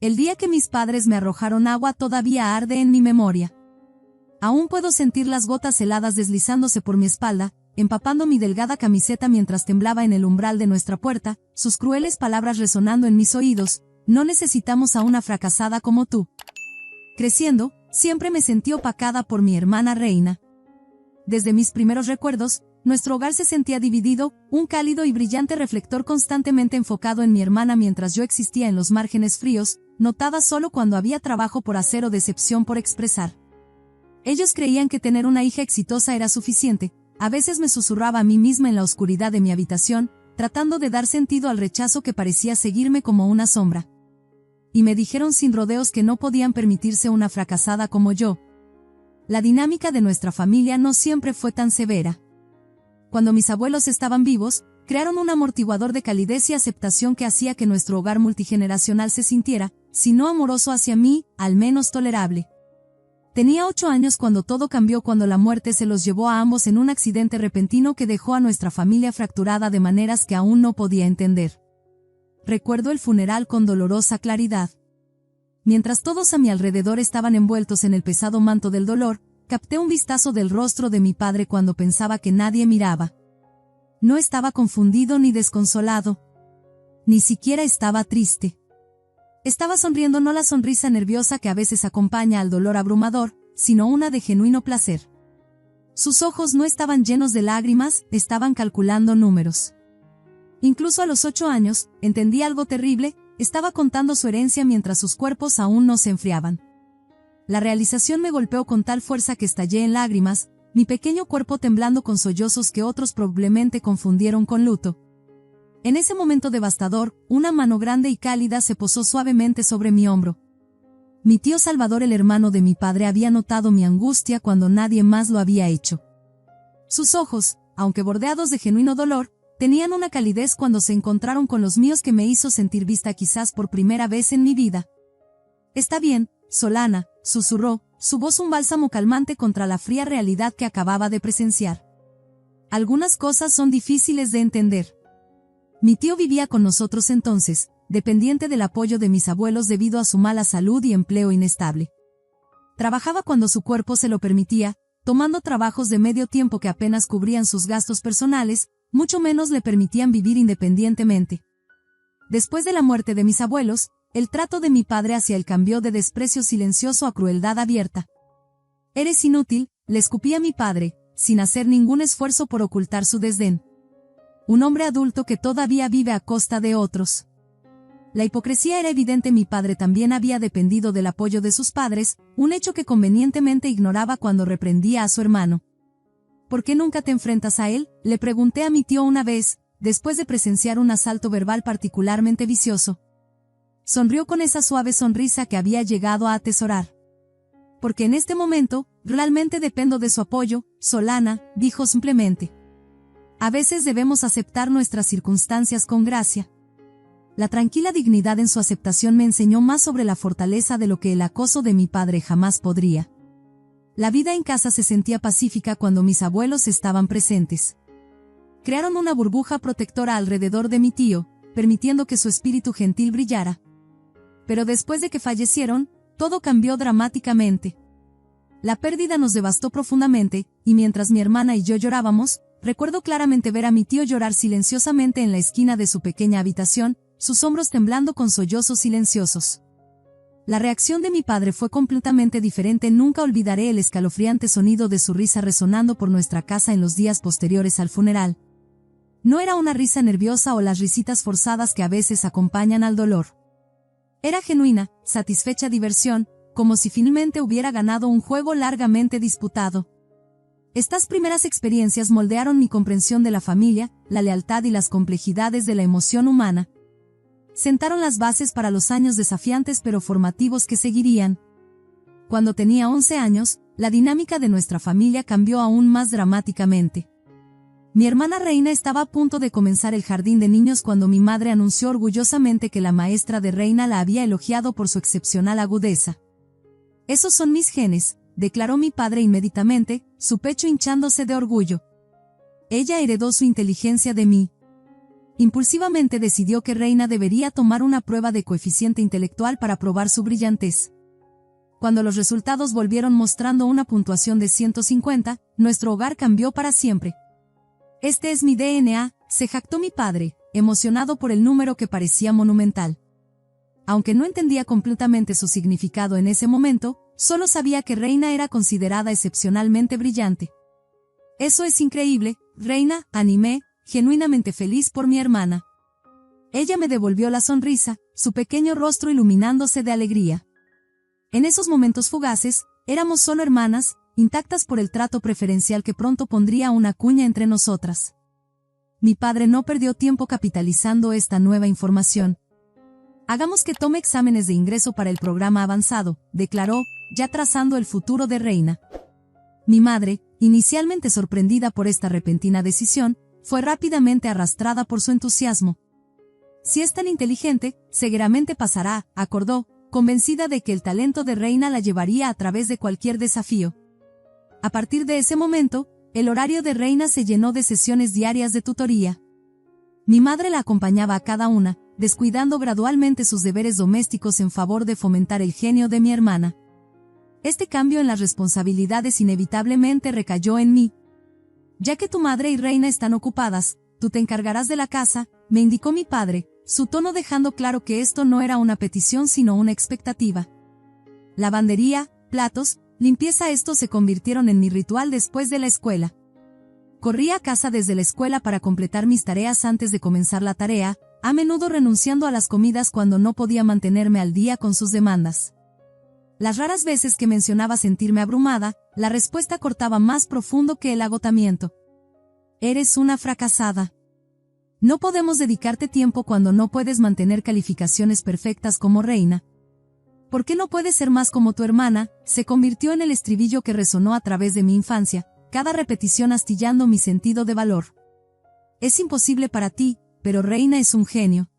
El día que mis padres me arrojaron agua todavía arde en mi memoria. Aún puedo sentir las gotas heladas deslizándose por mi espalda, empapando mi delgada camiseta mientras temblaba en el umbral de nuestra puerta, sus crueles palabras resonando en mis oídos: no necesitamos a una fracasada como tú. Creciendo, siempre me sentí opacada por mi hermana Reina. Desde mis primeros recuerdos, nuestro hogar se sentía dividido, un cálido y brillante reflector constantemente enfocado en mi hermana mientras yo existía en los márgenes fríos, notada solo cuando había trabajo por hacer o decepción por expresar. Ellos creían que tener una hija exitosa era suficiente. A veces me susurraba a mí misma en la oscuridad de mi habitación, tratando de dar sentido al rechazo que parecía seguirme como una sombra. Y me dijeron sin rodeos que no podían permitirse una fracasada como yo. La dinámica de nuestra familia no siempre fue tan severa. Cuando mis abuelos estaban vivos, crearon un amortiguador de calidez y aceptación que hacía que nuestro hogar multigeneracional se sintiera, si no amoroso hacia mí, al menos tolerable. Tenía 8 años cuando todo cambió, cuando la muerte se los llevó a ambos en un accidente repentino que dejó a nuestra familia fracturada de maneras que aún no podía entender. Recuerdo el funeral con dolorosa claridad. Mientras todos a mi alrededor estaban envueltos en el pesado manto del dolor, capté un vistazo del rostro de mi padre cuando pensaba que nadie miraba. No estaba confundido ni desconsolado. Ni siquiera estaba triste. Estaba sonriendo, no la sonrisa nerviosa que a veces acompaña al dolor abrumador, sino una de genuino placer. Sus ojos no estaban llenos de lágrimas, estaban calculando números. Incluso a los 8 años, entendí algo terrible: estaba contando su herencia mientras sus cuerpos aún no se enfriaban. La realización me golpeó con tal fuerza que estallé en lágrimas, mi pequeño cuerpo temblando con sollozos que otros probablemente confundieron con luto. En ese momento devastador, una mano grande y cálida se posó suavemente sobre mi hombro. Mi tío Salvador, el hermano de mi padre, había notado mi angustia cuando nadie más lo había hecho. Sus ojos, aunque bordeados de genuino dolor, tenían una calidez cuando se encontraron con los míos que me hizo sentir vista quizás por primera vez en mi vida. «Está bien, Solana», susurró, su voz un bálsamo calmante contra la fría realidad que acababa de presenciar. «Algunas cosas son difíciles de entender». Mi tío vivía con nosotros entonces, dependiente del apoyo de mis abuelos debido a su mala salud y empleo inestable. Trabajaba cuando su cuerpo se lo permitía, tomando trabajos de medio tiempo que apenas cubrían sus gastos personales, mucho menos le permitían vivir independientemente. Después de la muerte de mis abuelos, el trato de mi padre hacia él cambió de desprecio silencioso a crueldad abierta. «Eres inútil», le escupía a mi padre, sin hacer ningún esfuerzo por ocultar su desdén. «Un hombre adulto que todavía vive a costa de otros». La hipocresía era evidente. Mi padre también había dependido del apoyo de sus padres, un hecho que convenientemente ignoraba cuando reprendía a su hermano. «¿Por qué nunca te enfrentas a él?», le pregunté a mi tío una vez, después de presenciar un asalto verbal particularmente vicioso. Sonrió con esa suave sonrisa que había llegado a atesorar. «Porque en este momento, realmente dependo de su apoyo, Solana», dijo simplemente. «A veces debemos aceptar nuestras circunstancias con gracia». La tranquila dignidad en su aceptación me enseñó más sobre la fortaleza de lo que el acoso de mi padre jamás podría. La vida en casa se sentía pacífica cuando mis abuelos estaban presentes. Crearon una burbuja protectora alrededor de mi tío, permitiendo que su espíritu gentil brillara. Pero después de que fallecieron, todo cambió dramáticamente. La pérdida nos devastó profundamente, y mientras mi hermana y yo llorábamos, recuerdo claramente ver a mi tío llorar silenciosamente en la esquina de su pequeña habitación, sus hombros temblando con sollozos silenciosos. La reacción de mi padre fue completamente diferente. Nunca olvidaré el escalofriante sonido de su risa resonando por nuestra casa en los días posteriores al funeral. No era una risa nerviosa o las risitas forzadas que a veces acompañan al dolor. Era genuina, satisfecha diversión, como si finalmente hubiera ganado un juego largamente disputado. Estas primeras experiencias moldearon mi comprensión de la familia, la lealtad y las complejidades de la emoción humana. Sentaron las bases para los años desafiantes pero formativos que seguirían. Cuando tenía 11 años, la dinámica de nuestra familia cambió aún más dramáticamente. Mi hermana Reina estaba a punto de comenzar el jardín de niños cuando mi madre anunció orgullosamente que la maestra de Reina la había elogiado por su excepcional agudeza. «Esos son mis genes», declaró mi padre inmediatamente, su pecho hinchándose de orgullo. «Ella heredó su inteligencia de mí». impulsivamente decidió que Reina debería tomar una prueba de coeficiente intelectual para probar su brillantez. Cuando los resultados volvieron mostrando una puntuación de 150, nuestro hogar cambió para siempre. Este es mi DNA, se jactó mi padre, emocionado por el número que parecía monumental. Aunque no entendía completamente su significado en ese momento, solo sabía que Reina era considerada excepcionalmente brillante. Eso es increíble, Reina, animé, genuinamente feliz por mi hermana. Ella me devolvió la sonrisa, su pequeño rostro iluminándose de alegría. En esos momentos fugaces, éramos solo hermanas, intactas por el trato preferencial que pronto pondría una cuña entre nosotras. Mi padre no perdió tiempo capitalizando esta nueva información. Hagamos que tome exámenes de ingreso para el programa avanzado, declaró, ya trazando el futuro de Reina. Mi madre, inicialmente sorprendida por esta repentina decisión, fue rápidamente arrastrada por su entusiasmo. Si es tan inteligente, seguramente pasará, acordó, convencida de que el talento de Reina la llevaría a través de cualquier desafío. A partir de ese momento, el horario de Reina se llenó de sesiones diarias de tutoría. Mi madre la acompañaba a cada una, descuidando gradualmente sus deberes domésticos en favor de fomentar el genio de mi hermana. Este cambio en las responsabilidades inevitablemente recayó en mí. Ya que tu madre y Reina están ocupadas, tú te encargarás de la casa, me indicó mi padre, su tono dejando claro que esto no era una petición sino una expectativa. Lavandería, platos, limpieza, estos se convirtieron en mi ritual después de la escuela. Corría a casa desde la escuela para completar mis tareas antes de comenzar la tarea, a menudo renunciando a las comidas cuando no podía mantenerme al día con sus demandas. Las raras veces que mencionaba sentirme abrumada, la respuesta cortaba más profundo que el agotamiento. Eres una fracasada. No podemos dedicarte tiempo cuando no puedes mantener calificaciones perfectas como Reina. ¿Por qué no puedes ser más como tu hermana? Se convirtió en el estribillo que resonó a través de mi infancia, cada repetición astillando mi sentido de valor. Es imposible para ti, pero Reina es un genio.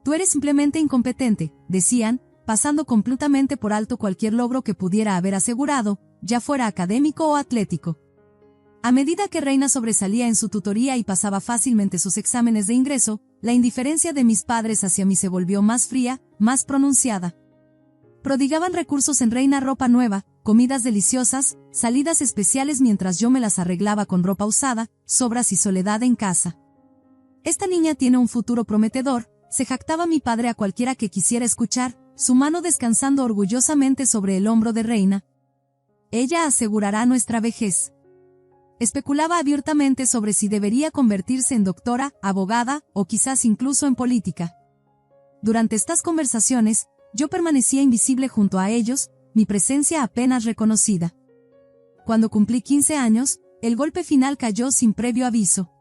Tú eres simplemente incompetente, decían, pasando completamente por alto cualquier logro que pudiera haber asegurado, ya fuera académico o atlético. A medida que Reina sobresalía en su tutoría y pasaba fácilmente sus exámenes de ingreso, la indiferencia de mis padres hacia mí se volvió más fría, más pronunciada. Prodigaban recursos en Reina: ropa nueva, comidas deliciosas, salidas especiales mientras yo me las arreglaba con ropa usada, sobras y soledad en casa. Esta niña tiene un futuro prometedor, se jactaba mi padre a cualquiera que quisiera escuchar, su mano descansando orgullosamente sobre el hombro de Reina. Ella asegurará nuestra vejez. Especulaba abiertamente sobre si debería convertirse en doctora, abogada, o quizás incluso en política. Durante estas conversaciones, yo permanecía invisible junto a ellos, mi presencia apenas reconocida. Cuando cumplí 15 años, el golpe final cayó sin previo aviso.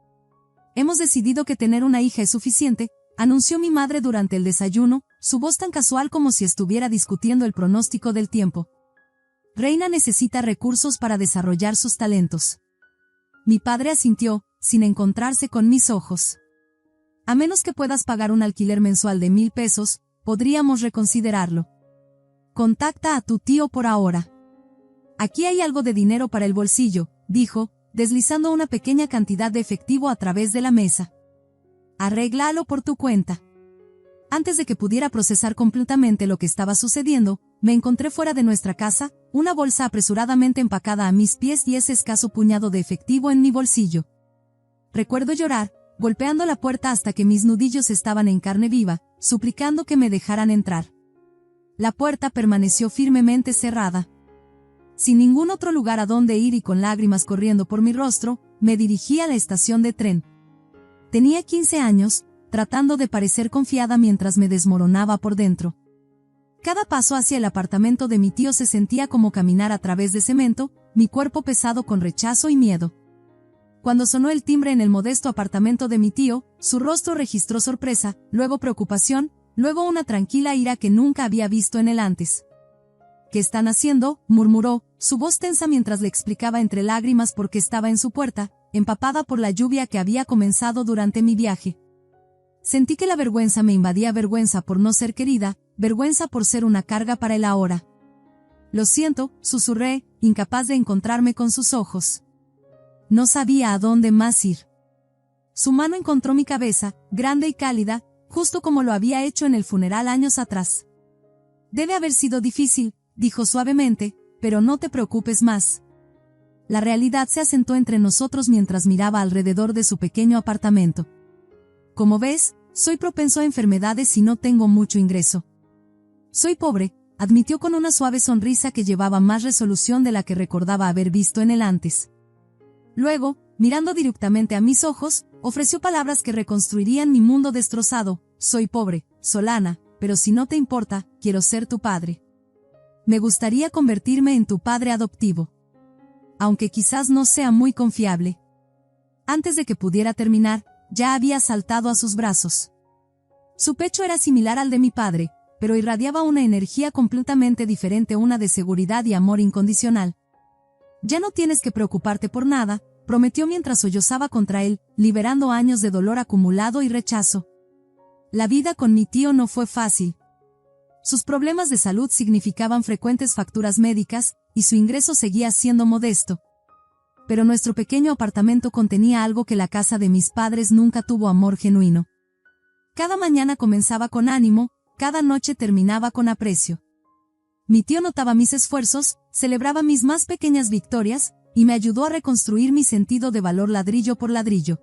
Hemos decidido que tener una hija es suficiente, anunció mi madre durante el desayuno, su voz tan casual como si estuviera discutiendo el pronóstico del tiempo. Reina necesita recursos para desarrollar sus talentos. Mi padre asintió, sin encontrarse con mis ojos. A menos que puedas pagar un alquiler mensual de 1,000 pesos, podríamos reconsiderarlo. Contacta a tu tío por ahora. Aquí hay algo de dinero para el bolsillo, dijo, deslizando una pequeña cantidad de efectivo a través de la mesa. Arréglalo por tu cuenta. Antes de que pudiera procesar completamente lo que estaba sucediendo, me encontré fuera de nuestra casa, una bolsa apresuradamente empacada a mis pies y ese escaso puñado de efectivo en mi bolsillo. Recuerdo llorar, golpeando la puerta hasta que mis nudillos estaban en carne viva, suplicando que me dejaran entrar. La puerta permaneció firmemente cerrada. Sin ningún otro lugar a donde ir y con lágrimas corriendo por mi rostro, me dirigí a la estación de tren. Tenía 15 años, tratando de parecer confiada mientras me desmoronaba por dentro. Cada paso hacia el apartamento de mi tío se sentía como caminar a través de cemento, mi cuerpo pesado con rechazo y miedo. Cuando sonó el timbre en el modesto apartamento de mi tío, su rostro registró sorpresa, luego preocupación, luego una tranquila ira que nunca había visto en él antes. ¿Qué están haciendo?, murmuró, su voz tensa mientras le explicaba entre lágrimas por qué estaba en su puerta, empapada por la lluvia que había comenzado durante mi viaje. Sentí que la vergüenza me invadía, vergüenza por no ser querida, vergüenza por ser una carga para él ahora. Lo siento, susurré, incapaz de encontrarme con sus ojos. No sabía a dónde más ir. Su mano encontró mi cabeza, grande y cálida, justo como lo había hecho en el funeral años atrás. Debe haber sido difícil, dijo suavemente, pero no te preocupes más. La realidad se asentó entre nosotros mientras miraba alrededor de su pequeño apartamento. Como ves, soy propenso a enfermedades y no tengo mucho ingreso. Soy pobre, admitió con una suave sonrisa que llevaba más resolución de la que recordaba haber visto en él antes. Luego, mirando directamente a mis ojos, ofreció palabras que reconstruirían mi mundo destrozado. Soy pobre, Solana, pero si no te importa, quiero ser tu padre. Me gustaría convertirme en tu padre adoptivo. Aunque quizás no sea muy confiable. Antes de que pudiera terminar, ya había saltado a sus brazos. Su pecho era similar al de mi padre, pero irradiaba una energía completamente diferente, una de seguridad y amor incondicional. Ya no tienes que preocuparte por nada, prometió mientras sollozaba contra él, liberando años de dolor acumulado y rechazo. La vida con mi tío no fue fácil. Sus problemas de salud significaban frecuentes facturas médicas, y su ingreso seguía siendo modesto. Pero nuestro pequeño apartamento contenía algo que la casa de mis padres nunca tuvo: amor genuino. Cada mañana comenzaba con ánimo, cada noche terminaba con aprecio. Mi tío notaba mis esfuerzos, celebraba mis más pequeñas victorias, y me ayudó a reconstruir mi sentido de valor ladrillo por ladrillo.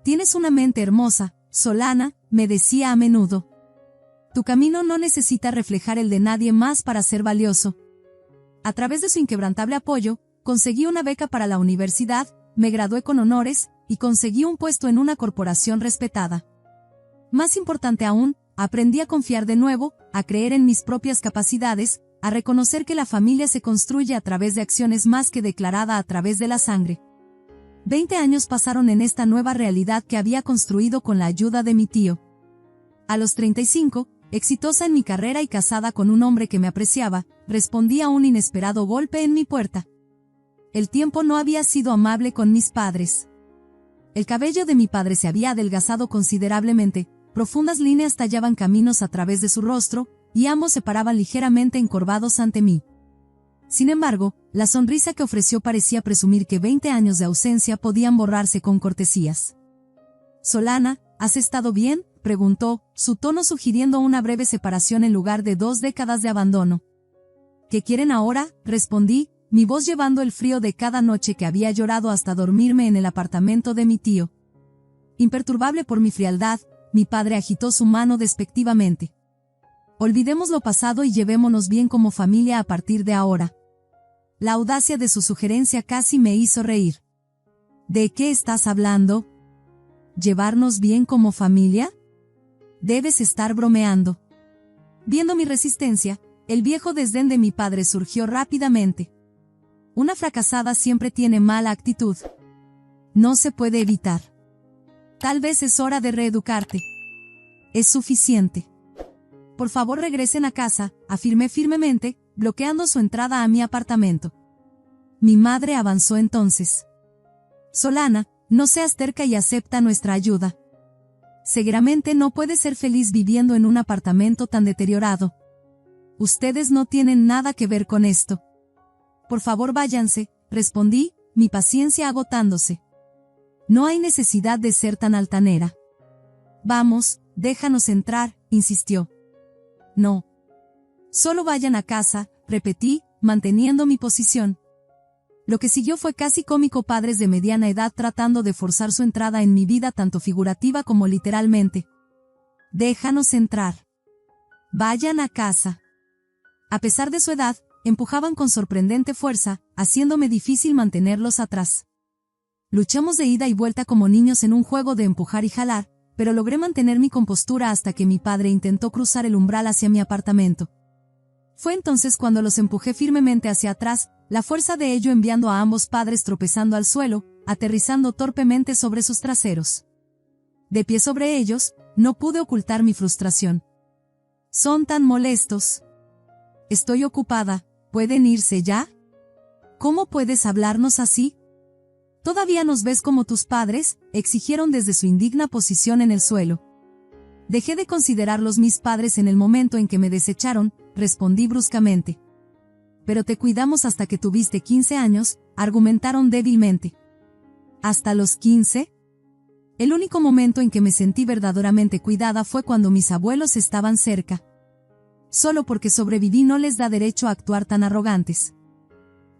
Tienes una mente hermosa, Solana, me decía a menudo. Tu camino no necesita reflejar el de nadie más para ser valioso. A través de su inquebrantable apoyo, conseguí una beca para la universidad, me gradué con honores, y conseguí un puesto en una corporación respetada. Más importante aún, aprendí a confiar de nuevo, a creer en mis propias capacidades, a reconocer que la familia se construye a través de acciones más que declarada a través de la sangre. 20 años pasaron en esta nueva realidad que había construido con la ayuda de mi tío. A los 35, exitosa en mi carrera y casada con un hombre que me apreciaba, respondí a un inesperado golpe en mi puerta. El tiempo no había sido amable con mis padres. El cabello de mi padre se había adelgazado considerablemente, profundas líneas tallaban caminos a través de su rostro, y ambos se paraban ligeramente encorvados ante mí. Sin embargo, la sonrisa que ofreció parecía presumir que 20 años de ausencia podían borrarse con cortesías. Solana, ¿has estado bien?, preguntó, su tono sugiriendo una breve separación en lugar de 2 décadas de abandono. ¿Qué quieren ahora?, respondí, mi voz llevando el frío de cada noche que había llorado hasta dormirme en el apartamento de mi tío. Imperturbable por mi frialdad, mi padre agitó su mano despectivamente. Olvidemos lo pasado y llevémonos bien como familia a partir de ahora. La audacia de su sugerencia casi me hizo reír. ¿De qué estás hablando? ¿Llevarnos bien como familia? Debes estar bromeando. Viendo mi resistencia, el viejo desdén de mi padre surgió rápidamente. Una fracasada siempre tiene mala actitud. No se puede evitar. Tal vez es hora de reeducarte. Es suficiente. Por favor, regresen a casa, afirmé firmemente, bloqueando su entrada a mi apartamento. Mi madre avanzó entonces. Solana, no seas terca y acepta nuestra ayuda. Seguramente no puedes ser feliz viviendo en un apartamento tan deteriorado. Ustedes no tienen nada que ver con esto. Por favor, váyanse, respondí, mi paciencia agotándose. No hay necesidad de ser tan altanera. Vamos, déjanos entrar, insistió. No. Solo vayan a casa, repetí, manteniendo mi posición. Lo que siguió fue casi cómico: padres de mediana edad tratando de forzar su entrada en mi vida tanto figurativa como literalmente. Déjanos entrar. Vayan a casa. A pesar de su edad, empujaban con sorprendente fuerza, haciéndome difícil mantenerlos atrás. Luchamos de ida y vuelta como niños en un juego de empujar y jalar, pero logré mantener mi compostura hasta que mi padre intentó cruzar el umbral hacia mi apartamento. Fue entonces cuando los empujé firmemente hacia atrás, la fuerza de ello enviando a ambos padres tropezando al suelo, aterrizando torpemente sobre sus traseros. De pie sobre ellos, no pude ocultar mi frustración. Son tan molestos. Estoy ocupada, ¿pueden irse ya? ¿Cómo puedes hablarnos así? ¿Todavía nos ves como tus padres?, exigieron desde su indigna posición en el suelo. Dejé de considerarlos mis padres en el momento en que me desecharon, respondí bruscamente. Pero te cuidamos hasta que tuviste 15 años, argumentaron débilmente. ¿Hasta los 15? El único momento en que me sentí verdaderamente cuidada fue cuando mis abuelos estaban cerca. Solo porque sobreviví no les da derecho a actuar tan arrogantes.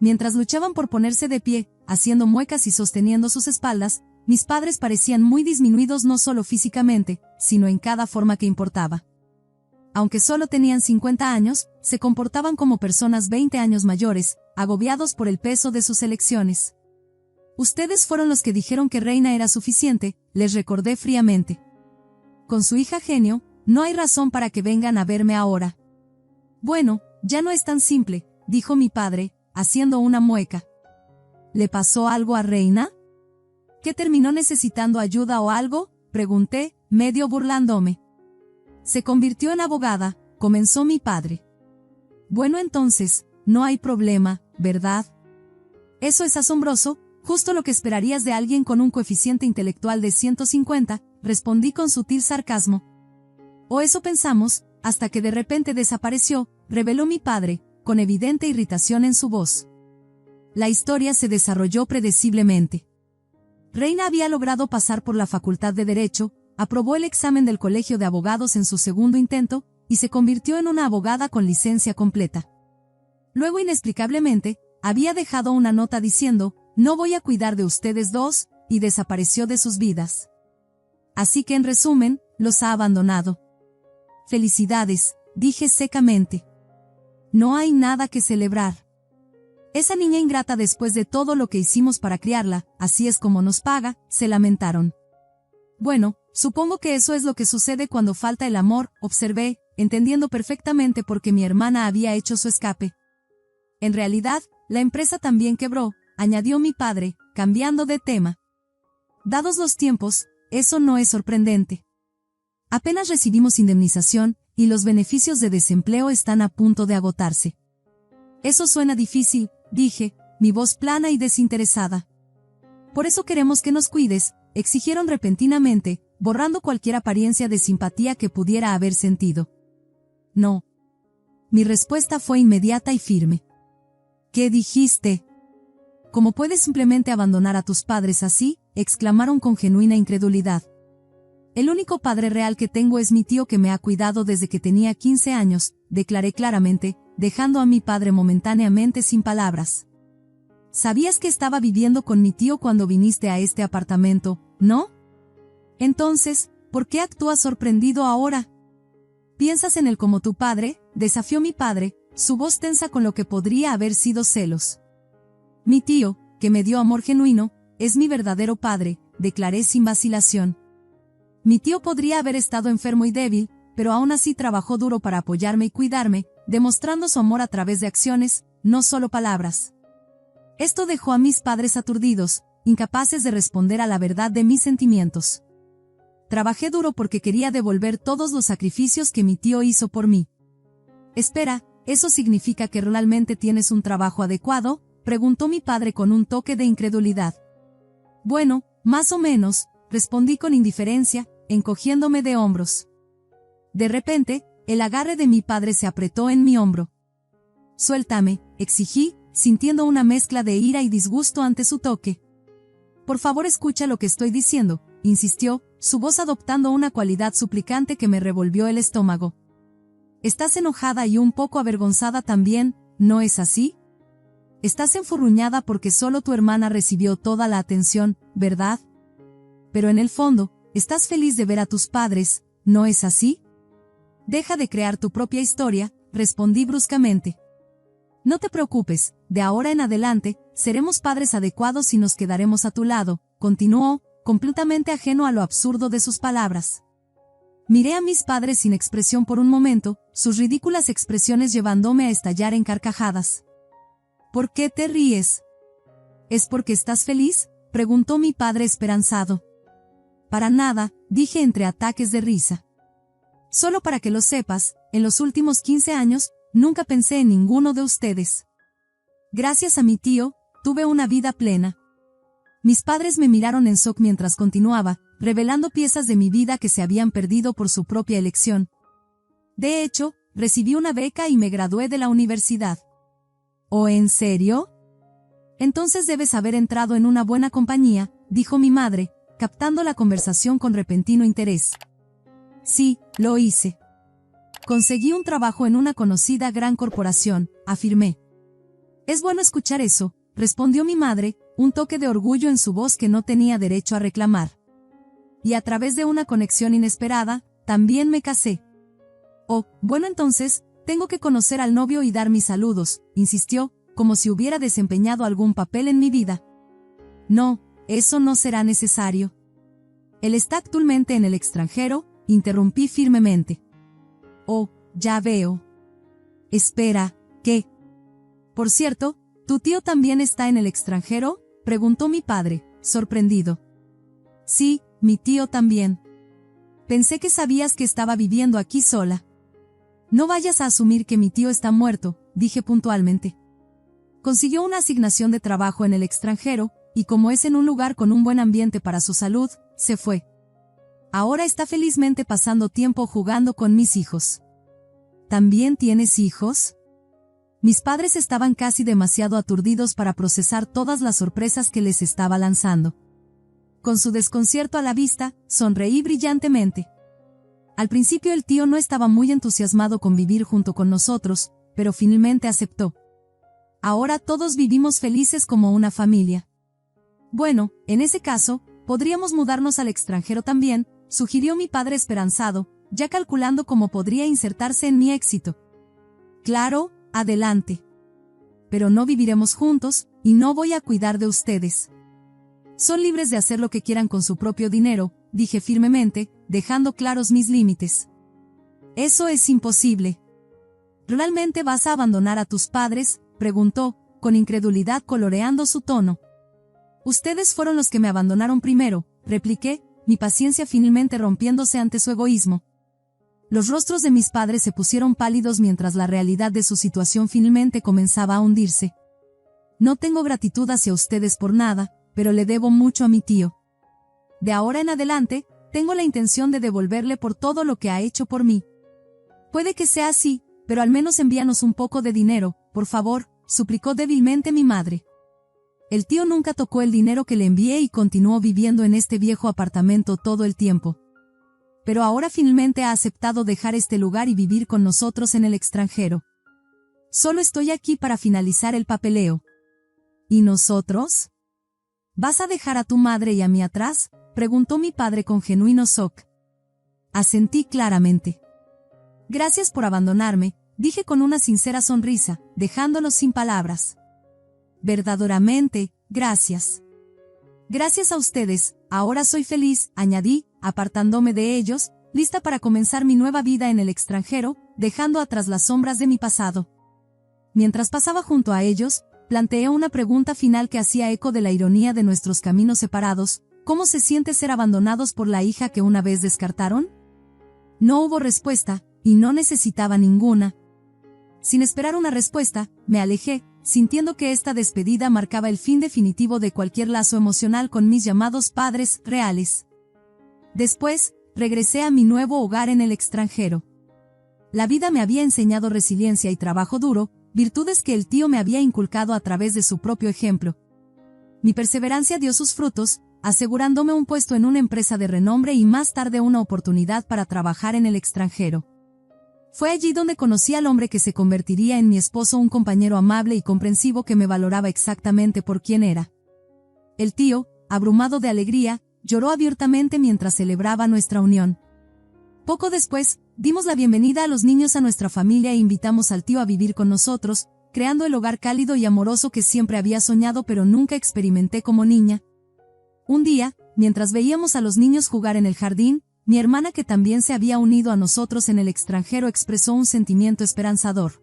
Mientras luchaban por ponerse de pie, haciendo muecas y sosteniendo sus espaldas, mis padres parecían muy disminuidos no solo físicamente, sino en cada forma que importaba. Aunque solo tenían 50 años, se comportaban como personas 20 años mayores, agobiados por el peso de sus elecciones. Ustedes fueron los que dijeron que Reina era suficiente, les recordé fríamente. Con su hija genio, no hay razón para que vengan a verme ahora. Bueno, ya no es tan simple, dijo mi padre, haciendo una mueca. ¿Le pasó algo a Reina? ¿Qué terminó necesitando ayuda o algo? Pregunté, medio burlándome. Se convirtió en abogada, comenzó mi padre. Bueno, entonces, no hay problema, ¿verdad? Eso es asombroso, justo lo que esperarías de alguien con un coeficiente intelectual de 150, respondí con sutil sarcasmo. O eso pensamos, hasta que de repente desapareció, reveló mi padre, con evidente irritación en su voz. La historia se desarrolló predeciblemente. Reina había logrado pasar por la Facultad de Derecho, aprobó el examen del Colegio de Abogados en su segundo intento, y se convirtió en una abogada con licencia completa. Luego, inexplicablemente, había dejado una nota diciendo, no voy a cuidar de ustedes dos, y desapareció de sus vidas. Así que en resumen, los ha abandonado. Felicidades, dije secamente. No hay nada que celebrar. Esa niña ingrata después de todo lo que hicimos para criarla, así es como nos paga, se lamentaron. Bueno, supongo que eso es lo que sucede cuando falta el amor, observé, entendiendo perfectamente por qué mi hermana había hecho su escape. En realidad, la empresa también quebró, añadió mi padre, cambiando de tema. Dados los tiempos, eso no es sorprendente. Apenas recibimos indemnización, y los beneficios de desempleo están a punto de agotarse. Eso suena difícil, dije, mi voz plana y desinteresada. Por eso queremos que nos cuides, exigieron repentinamente, borrando cualquier apariencia de simpatía que pudiera haber sentido. No. Mi respuesta fue inmediata y firme. ¿Qué dijiste? ¿Cómo puedes simplemente abandonar a tus padres así?, exclamaron con genuina incredulidad. El único padre real que tengo es mi tío que me ha cuidado desde que tenía 15 años, declaré claramente, dejando a mi padre momentáneamente sin palabras. ¿Sabías que estaba viviendo con mi tío cuando viniste a este apartamento, no? Entonces, ¿por qué actúas sorprendido ahora? ¿Piensas en él como tu padre?, desafió mi padre, su voz tensa con lo que podría haber sido celos. Mi tío, que me dio amor genuino, es mi verdadero padre, declaré sin vacilación. Mi tío podría haber estado enfermo y débil, pero aún así trabajó duro para apoyarme y cuidarme, demostrando su amor a través de acciones, no solo palabras. Esto dejó a mis padres aturdidos, incapaces de responder a la verdad de mis sentimientos. Trabajé duro porque quería devolver todos los sacrificios que mi tío hizo por mí. Espera, ¿eso significa que realmente tienes un trabajo adecuado?, preguntó mi padre con un toque de incredulidad. Bueno, más o menos, respondí con indiferencia, encogiéndome de hombros. De repente, el agarre de mi padre se apretó en mi hombro. Suéltame, exigí, sintiendo una mezcla de ira y disgusto ante su toque. Por favor, escucha lo que estoy diciendo, insistió, su voz adoptando una cualidad suplicante que me revolvió el estómago. Estás enojada y un poco avergonzada también, ¿no es así? Estás enfurruñada porque solo tu hermana recibió toda la atención, ¿verdad? Pero en el fondo, estás feliz de ver a tus padres, ¿no es así? Deja de crear tu propia historia, respondí bruscamente. No te preocupes, de ahora en adelante, seremos padres adecuados y nos quedaremos a tu lado, continuó, completamente ajeno a lo absurdo de sus palabras. Miré a mis padres sin expresión por un momento, sus ridículas expresiones llevándome a estallar en carcajadas. ¿Por qué te ríes? ¿Es porque estás feliz?, preguntó mi padre esperanzado. Para nada, dije entre ataques de risa. Solo para que lo sepas, en los últimos 15 años, nunca pensé en ninguno de ustedes. Gracias a mi tío, tuve una vida plena. Mis padres me miraron en shock mientras continuaba, revelando piezas de mi vida que se habían perdido por su propia elección. De hecho, recibí una beca y me gradué de la universidad. ¿Oh, en serio? Entonces debes haber entrado en una buena compañía, dijo mi madre, captando la conversación con repentino interés. Sí, lo hice. Conseguí un trabajo en una conocida gran corporación, afirmé. Es bueno escuchar eso, respondió mi madre, un toque de orgullo en su voz que no tenía derecho a reclamar. Y a través de una conexión inesperada, también me casé. Oh, bueno entonces, tengo que conocer al novio y dar mis saludos, insistió, como si hubiera desempeñado algún papel en mi vida. No, eso no será necesario. Él está actualmente en el extranjero, interrumpí firmemente. Oh, ya veo. Espera, ¿qué? Por cierto, ¿tu tío también está en el extranjero?, preguntó mi padre, sorprendido. Sí, mi tío también. Pensé que sabías que estaba viviendo aquí sola. No vayas a asumir que mi tío está muerto, dije puntualmente. Consiguió una asignación de trabajo en el extranjero, y como es en un lugar con un buen ambiente para su salud, se fue. Ahora está felizmente pasando tiempo jugando con mis hijos. ¿También tienes hijos? Mis padres estaban casi demasiado aturdidos para procesar todas las sorpresas que les estaba lanzando. Con su desconcierto a la vista, sonreí brillantemente. Al principio el tío no estaba muy entusiasmado con vivir junto con nosotros, pero finalmente aceptó. Ahora todos vivimos felices como una familia. Bueno, en ese caso, podríamos mudarnos al extranjero también, sugirió mi padre esperanzado, ya calculando cómo podría insertarse en mi éxito. Claro, adelante. Pero no viviremos juntos, y no voy a cuidar de ustedes. Son libres de hacer lo que quieran con su propio dinero, dije firmemente, dejando claros mis límites. Eso es imposible. ¿Realmente vas a abandonar a tus padres?, preguntó, con incredulidad coloreando su tono. Ustedes fueron los que me abandonaron primero, repliqué, mi paciencia finalmente rompiéndose ante su egoísmo. Los rostros de mis padres se pusieron pálidos mientras la realidad de su situación finalmente comenzaba a hundirse. No tengo gratitud hacia ustedes por nada, pero le debo mucho a mi tío. De ahora en adelante, tengo la intención de devolverle por todo lo que ha hecho por mí. Puede que sea así, pero al menos envíanos un poco de dinero, por favor, suplicó débilmente mi madre. El tío nunca tocó el dinero que le envié y continuó viviendo en este viejo apartamento todo el tiempo. Pero ahora finalmente ha aceptado dejar este lugar y vivir con nosotros en el extranjero. Solo estoy aquí para finalizar el papeleo. ¿Y nosotros? ¿Vas a dejar a tu madre y a mí atrás?, preguntó mi padre con genuino shock. Asentí claramente. Gracias por abandonarme, dije con una sincera sonrisa, dejándolos sin palabras. Verdaderamente, gracias. Gracias a ustedes, ahora soy feliz, añadí, apartándome de ellos, lista para comenzar mi nueva vida en el extranjero, dejando atrás las sombras de mi pasado. Mientras pasaba junto a ellos, planteé una pregunta final que hacía eco de la ironía de nuestros caminos separados: ¿cómo se siente ser abandonados por la hija que una vez descartaron? No hubo respuesta, y no necesitaba ninguna. Sin esperar una respuesta, me alejé, sintiendo que esta despedida marcaba el fin definitivo de cualquier lazo emocional con mis llamados padres reales. Después, regresé a mi nuevo hogar en el extranjero. La vida me había enseñado resiliencia y trabajo duro, virtudes que el tío me había inculcado a través de su propio ejemplo. Mi perseverancia dio sus frutos, asegurándome un puesto en una empresa de renombre y más tarde una oportunidad para trabajar en el extranjero. Fue allí donde conocí al hombre que se convertiría en mi esposo, un compañero amable y comprensivo que me valoraba exactamente por quien era. El tío, abrumado de alegría, lloró abiertamente mientras celebraba nuestra unión. Poco después, dimos la bienvenida a los niños a nuestra familia e invitamos al tío a vivir con nosotros, creando el hogar cálido y amoroso que siempre había soñado pero nunca experimenté como niña. Un día, mientras veíamos a los niños jugar en el jardín, mi hermana, que también se había unido a nosotros en el extranjero, expresó un sentimiento esperanzador.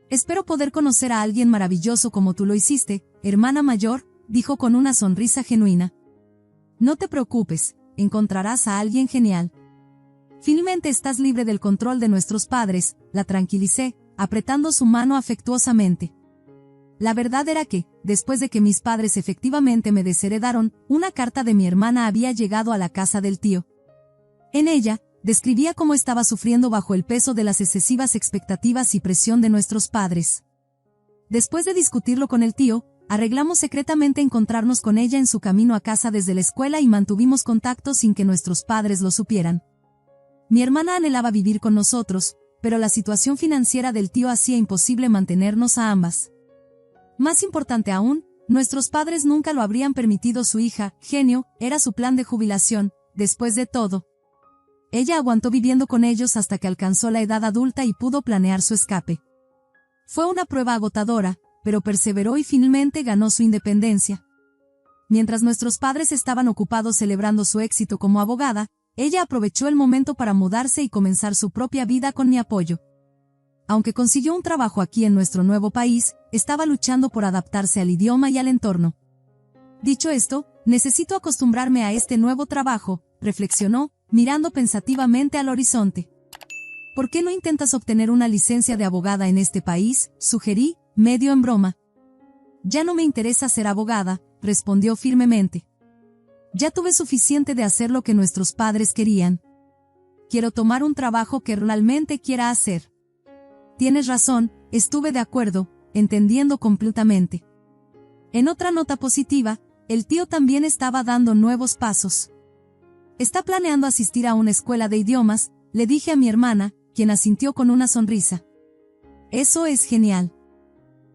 Espero poder conocer a alguien maravilloso como tú lo hiciste, hermana mayor, dijo con una sonrisa genuina. No te preocupes, encontrarás a alguien genial. Finalmente estás libre del control de nuestros padres, la tranquilicé, apretando su mano afectuosamente. La verdad era que, después de que mis padres efectivamente me desheredaron, una carta de mi hermana había llegado a la casa del tío. En ella, describía cómo estaba sufriendo bajo el peso de las excesivas expectativas y presión de nuestros padres. Después de discutirlo con el tío, arreglamos secretamente encontrarnos con ella en su camino a casa desde la escuela y mantuvimos contacto sin que nuestros padres lo supieran. Mi hermana anhelaba vivir con nosotros, pero la situación financiera del tío hacía imposible mantenernos a ambas. Más importante aún, nuestros padres nunca lo habrían permitido. Su hija, Genio, era su plan de jubilación. Después de todo, ella aguantó viviendo con ellos hasta que alcanzó la edad adulta y pudo planear su escape. Fue una prueba agotadora, pero perseveró y finalmente ganó su independencia. Mientras nuestros padres estaban ocupados celebrando su éxito como abogada, ella aprovechó el momento para mudarse y comenzar su propia vida con mi apoyo. Aunque consiguió un trabajo aquí en nuestro nuevo país, estaba luchando por adaptarse al idioma y al entorno. Dicho esto, necesito acostumbrarme a este nuevo trabajo, reflexionó, mirando pensativamente al horizonte. ¿Por qué no intentas obtener una licencia de abogada en este país?, sugerí, medio en broma. Ya no me interesa ser abogada, respondió firmemente. Ya tuve suficiente de hacer lo que nuestros padres querían. Quiero tomar un trabajo que realmente quiera hacer. Tienes razón, estuve de acuerdo, entendiendo completamente. En otra nota positiva, el tío también estaba dando nuevos pasos. Está planeando asistir a una escuela de idiomas, le dije a mi hermana, quien asintió con una sonrisa. Eso es genial.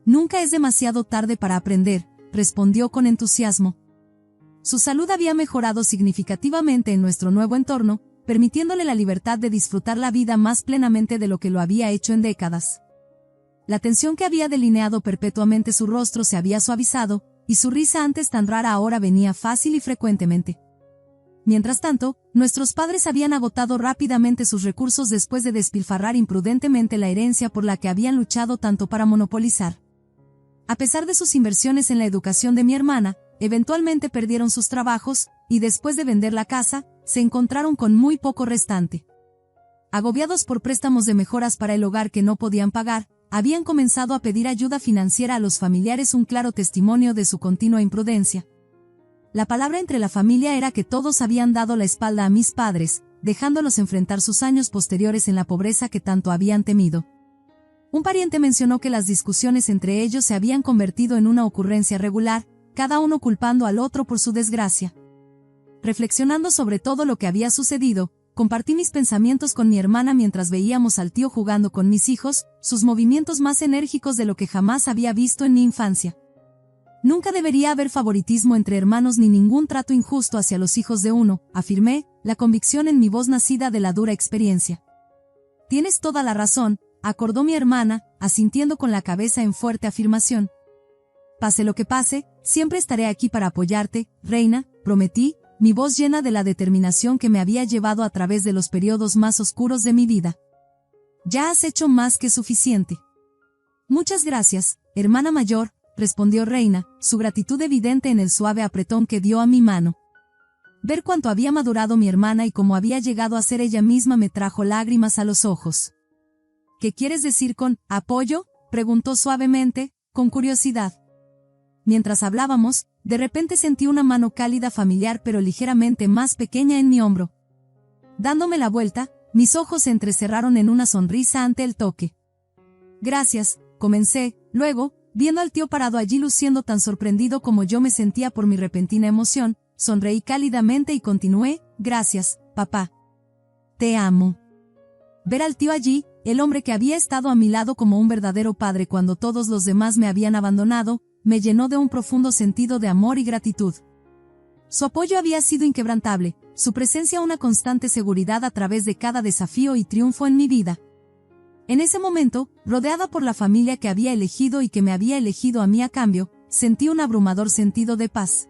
Nunca es demasiado tarde para aprender, respondió con entusiasmo. Su salud había mejorado significativamente en nuestro nuevo entorno, permitiéndole la libertad de disfrutar la vida más plenamente de lo que lo había hecho en décadas. La tensión que había delineado perpetuamente su rostro se había suavizado, y su risa antes tan rara ahora venía fácil y frecuentemente. Mientras tanto, nuestros padres habían agotado rápidamente sus recursos después de despilfarrar imprudentemente la herencia por la que habían luchado tanto para monopolizar. A pesar de sus inversiones en la educación de mi hermana, eventualmente perdieron sus trabajos, y después de vender la casa, se encontraron con muy poco restante. Agobiados por préstamos de mejoras para el hogar que no podían pagar, habían comenzado a pedir ayuda financiera a los familiares, un claro testimonio de su continua imprudencia. La palabra entre la familia era que todos habían dado la espalda a mis padres, dejándolos enfrentar sus años posteriores en la pobreza que tanto habían temido. Un pariente mencionó que las discusiones entre ellos se habían convertido en una ocurrencia regular, cada uno culpando al otro por su desgracia. Reflexionando sobre todo lo que había sucedido, compartí mis pensamientos con mi hermana mientras veíamos al tío jugando con mis hijos, sus movimientos más enérgicos de lo que jamás había visto en mi infancia. Nunca debería haber favoritismo entre hermanos ni ningún trato injusto hacia los hijos de uno, afirmé, la convicción en mi voz nacida de la dura experiencia. Tienes toda la razón, acordó mi hermana, asintiendo con la cabeza en fuerte afirmación. Pase lo que pase, siempre estaré aquí para apoyarte, reina, prometí, mi voz llena de la determinación que me había llevado a través de los periodos más oscuros de mi vida. Ya has hecho más que suficiente. Muchas gracias, hermana mayor, respondió Reina, su gratitud evidente en el suave apretón que dio a mi mano. Ver cuánto había madurado mi hermana y cómo había llegado a ser ella misma me trajo lágrimas a los ojos. ¿Qué quieres decir con apoyo?, preguntó suavemente, con curiosidad. Mientras hablábamos, de repente sentí una mano cálida familiar pero ligeramente más pequeña en mi hombro. Dándome la vuelta, mis ojos se entrecerraron en una sonrisa ante el toque. Gracias, comencé, luego, viendo al tío parado allí luciendo tan sorprendido como yo me sentía por mi repentina emoción, sonreí cálidamente y continué, gracias, papá. Te amo. Ver al tío allí, el hombre que había estado a mi lado como un verdadero padre cuando todos los demás me habían abandonado, me llenó de un profundo sentido de amor y gratitud. Su apoyo había sido inquebrantable, su presencia una constante seguridad a través de cada desafío y triunfo en mi vida. En ese momento, rodeada por la familia que había elegido y que me había elegido a mí a cambio, sentí un abrumador sentido de paz.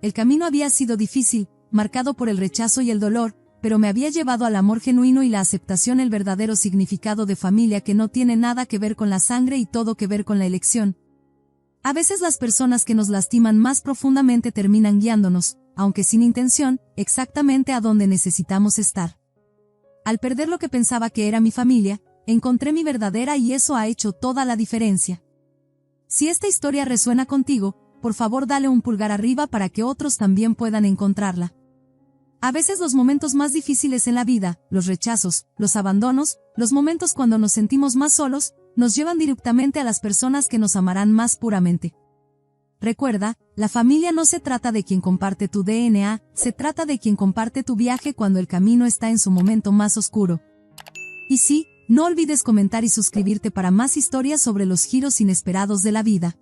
El camino había sido difícil, marcado por el rechazo y el dolor, pero me había llevado al amor genuino y la aceptación, el verdadero significado de familia que no tiene nada que ver con la sangre y todo que ver con la elección. A veces las personas que nos lastiman más profundamente terminan guiándonos, aunque sin intención, exactamente a donde necesitamos estar. Al perder lo que pensaba que era mi familia, encontré mi verdadera y eso ha hecho toda la diferencia. Si esta historia resuena contigo, por favor dale un pulgar arriba para que otros también puedan encontrarla. A veces los momentos más difíciles en la vida, los rechazos, los abandonos, los momentos cuando nos sentimos más solos, nos llevan directamente a las personas que nos amarán más puramente. Recuerda, la familia no se trata de quien comparte tu DNA, se trata de quien comparte tu viaje cuando el camino está en su momento más oscuro. Y sí, no olvides comentar y suscribirte para más historias sobre los giros inesperados de la vida.